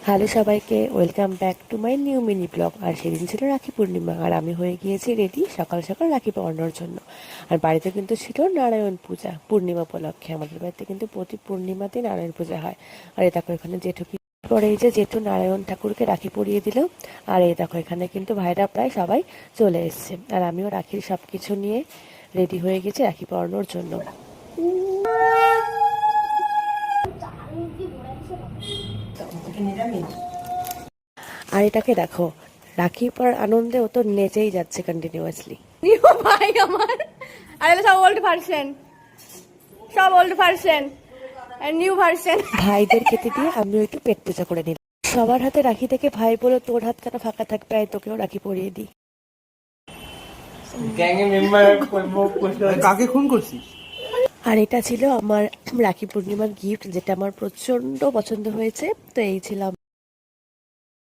Hello সবাইকে, welcome back to my new mini blog. আর সেদিন ছিল রাখি পূর্ণিমা, আর আমি হয়ে গিয়েছি রেডি সকাল সকাল রাখি পরানোর জন্য। আর বাড়িতে কিন্তু ছিল নারায়ণ পূজা পূর্ণিমা উপলক্ষে। আমাদের বাড়িতে কিন্তু প্রতি পূর্ণিমাতে নারায়ণ পূজা হয়। আর এই দেখো এখানে জেঠুকে পরে এই যে জেঠু নারায়ণ ঠাকুরকে রাখি পরিয়ে দিল। আর এই দেখো এখানে কিন্তু ভাইরা প্রায় সবাই চলে এসছে, আর আমিও রাখির সব কিছু নিয়ে রেডি হয়ে গেছি রাখি পরানোর জন্য। আর এটাকে দেখো, রাখি পরার আনন্দে ও তো নেচেই যাচ্ছে কন্টিনিউয়াসলি। নিউ ভাই আমার, আর এগুলো সব ওল্ড ভার্সন, সব ওল্ড ভার্সন আর নিউ ভার্সন। ভাইদের খেতে দিয়ে আমিও একটু পেট পূজা করে নিলাম। সবার হাতে রাখি থেকে ভাই বলো তোর হাত কেন ফাঁকা থাকবে, আয় তোকেও রাখি পরিয়ে দিই। কাকে খুন করছিস? আর এটা ছিল আমার রাখি পূর্ণিমার গিফট, যেটা আমার প্রচন্ড পছন্দ হয়েছে। তো এই ছিল